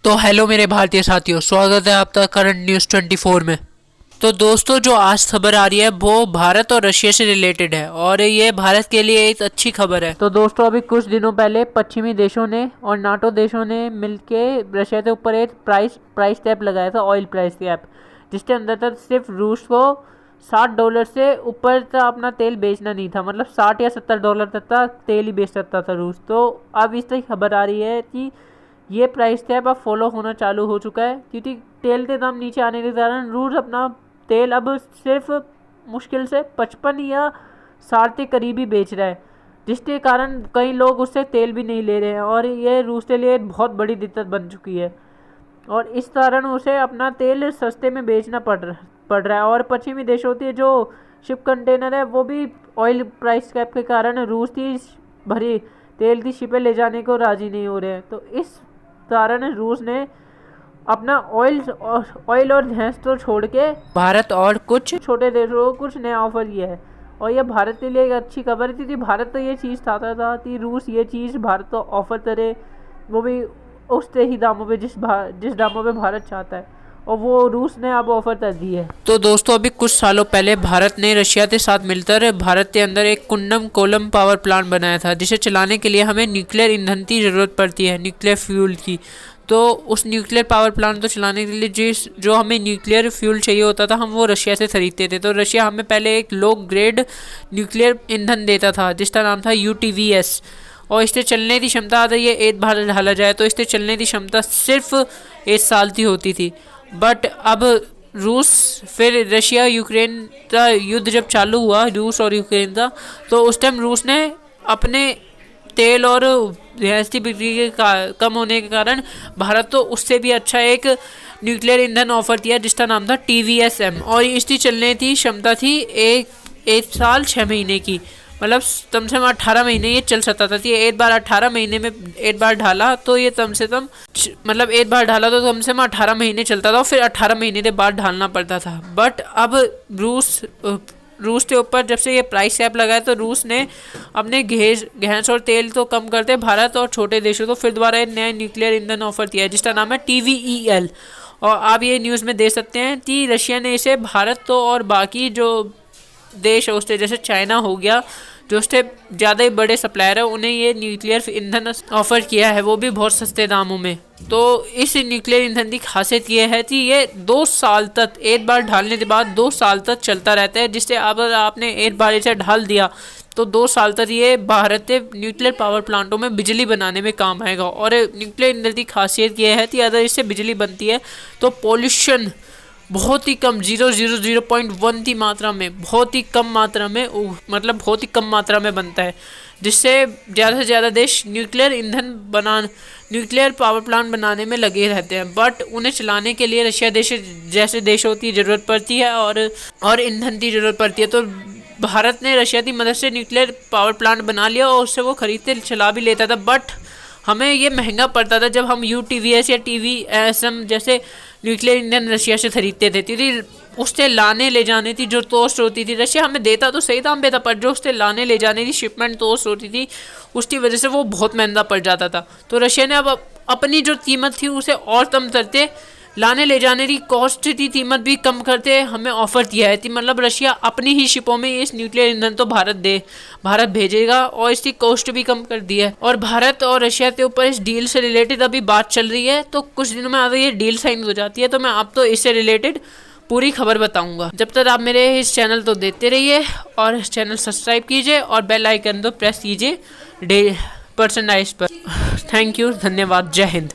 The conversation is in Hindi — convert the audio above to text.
तो हेलो मेरे भारतीय साथियों, स्वागत है आपका करंट न्यूज़ 24 में। तो दोस्तों, जो आज खबर आ रही है वो भारत और रशिया से रिलेटेड है और ये भारत के लिए एक अच्छी खबर है। तो दोस्तों, अभी कुछ दिनों पहले पश्चिमी देशों ने और नाटो देशों ने मिलके रशिया के ऊपर एक प्राइस टैप लगाया था, ऑयल प्राइस टैप, जिसके अंदर तक सिर्फ रूस को $60 से ऊपर का अपना तेल बेचना नहीं था। मतलब $60 या $70 तक का तेल ही बेच सकता था रूस। तो अब इस तक खबर आ रही है कि ये प्राइस टैप अब फॉलो होना चालू हो चुका है, क्योंकि तेल के दाम नीचे आने के कारण रूस अपना तेल अब सिर्फ मुश्किल से 55 या 60 के करीब ही बेच रहा है, जिसके कारण कई लोग उससे तेल भी नहीं ले रहे हैं और ये रूस के लिए बहुत बड़ी दिक्कत बन चुकी है और इस कारण उसे अपना तेल सस्ते में बेचना पड़ रहा है। और पश्चिमी देशों के जो शिप कंटेनर है वो भी ऑयल प्राइस कैप के कारण रूस की भरी तेल की शिपें ले जाने को राजी नहीं हो रहे हैं। तो इस कारण रूस ने अपना ऑयल और गैस तो छोड़ के भारत और कुछ छोटे देशों को कुछ नया ऑफर किया है। और यह भारत के लिए एक अच्छी खबर है, क्योंकि भारत तो ये चीज़ चाहता था कि रूस ये चीज़ भारत को ऑफर करे, वो भी उससे ही दामों पे जिस दामों पे भारत चाहता है, और वो रूस ने अब ऑफर कर दी है। तो दोस्तों, अभी कुछ सालों पहले भारत ने रशिया के साथ मिलकर भारत के अंदर एक कुंडम कोलम पावर प्लांट बनाया था, जिसे चलाने के लिए हमें न्यूक्लियर ईंधन की ज़रूरत पड़ती है, न्यूक्लियर फ्यूल की। तो उस न्यूक्लियर पावर प्लांट को चलाने के लिए जो हमें न्यूक्लियर फ्यूल चाहिए होता था, हम वो रशिया से खरीदते थे। तो रशिया हमें पहले एक लो ग्रेड न्यूक्लियर ईंधन देता था, जिसका नाम था UTVS, और इससे चलने की क्षमता, अगर ये एक बार ढाला जाए तो इससे चलने की क्षमता सिर्फ 1 साल की होती थी। बट अब फिर रशिया यूक्रेन का युद्ध जब चालू हुआ, रूस और यूक्रेन का, तो उस टाइम रूस ने अपने तेल और गैस की बिक्री के कम होने के कारण भारत तो उससे भी अच्छा एक न्यूक्लियर ईंधन ऑफर किया, जिसका नाम था TVSM, और इसकी चलने की क्षमता थी एक साल 6 महीने की। मतलब कम से कम 18 महीने ये चल सकता था। ये एक बार 18 महीने में एक बार ढाला तो ये कम से कम, मतलब एक बार ढाला तो कम से कम 18 महीने चलता था, और फिर 18 महीने के बाद ढालना पड़ता था। बट अब रूस के ऊपर जब से ये प्राइस कैप लगाया, तो रूस ने अपने गैस और तेल तो कम करते भारत और छोटे देशों को फिर दोबारा एक नया न्यूक्लियर ईंधन ऑफर किया है, जिसका नाम है TVEL। और आप ये न्यूज़ में देख सकते हैं कि रशिया ने इसे भारत तो और बाकी जो देश है उससे, जैसे चाइना हो गया, जो उससे ज़्यादा ही बड़े सप्लायर है, उन्हें ये न्यूक्लियर ईंधन ऑफर किया है, वो भी बहुत सस्ते दामों में। तो इस न्यूक्लियर ईंधन की खासियत ये है कि ये 2 साल तक, एक बार ढालने के बाद 2 साल तक चलता रहता है, जिससे अगर आपने एक बार इसे ढाल दिया तो 2 साल तक ये भारत के न्यूक्लियर पावर प्लांटों में बिजली बनाने में काम आएगा। और न्यूक्लियर ईंधन की खासियत ये है कि अगर इससे बिजली बनती है तो पॉल्यूशन बहुत ही कम 0.1 की मात्रा में, बहुत ही कम मात्रा में, मतलब बहुत ही कम मात्रा में बनता है, जिससे ज़्यादा से ज़्यादा देश न्यूक्लियर पावर प्लांट बनाने में लगे रहते हैं। बट उन्हें चलाने के लिए रशिया जैसे देशों की ज़रूरत पड़ती है और ईंधन की ज़रूरत पड़ती है। तो भारत ने रशिया की मदद से न्यूक्लियर पावर प्लांट बना लिया और उससे वो खरीदते चला भी लेता था। बट हमें ये महंगा पड़ता था जब हम UTVS या TVSM जैसे न्यूक्लियर ईंधन रशिया से खरीदते थे, क्योंकि उससे लाने ले जाने की जो कॉस्ट होती थी, रशिया हमें देता तो सही दाम पे था, पर जो उससे लाने ले जाने की शिपमेंट कॉस्ट होती थी, उसकी वजह से वो बहुत महंगा पड़ जाता था। तो रशिया ने अब अपनी जो कीमत थी उसे और कम करते, लाने ले जाने की कॉस्ट की कीमत भी कम करते हमें ऑफर दिया है कि मतलब रशिया अपनी ही शिपों में इस न्यूक्लियर ईंधन तो भारत भेजेगा और इसकी कॉस्ट भी कम कर दी है। और भारत और रशिया के ऊपर इस डील से रिलेटेड अभी बात चल रही है, तो कुछ दिनों में अगर ये डील साइन हो जाती है तो मैं आपको इससे रिलेटेड पूरी खबर बताऊंगा। जब तक आप मेरे इस चैनल तो देखते रहिए और इस चैनल सब्सक्राइब कीजिए और बेल आइकन तो प्रेस कीजिए पर्सनलाइज पर। थैंक यू, धन्यवाद, जय हिंद।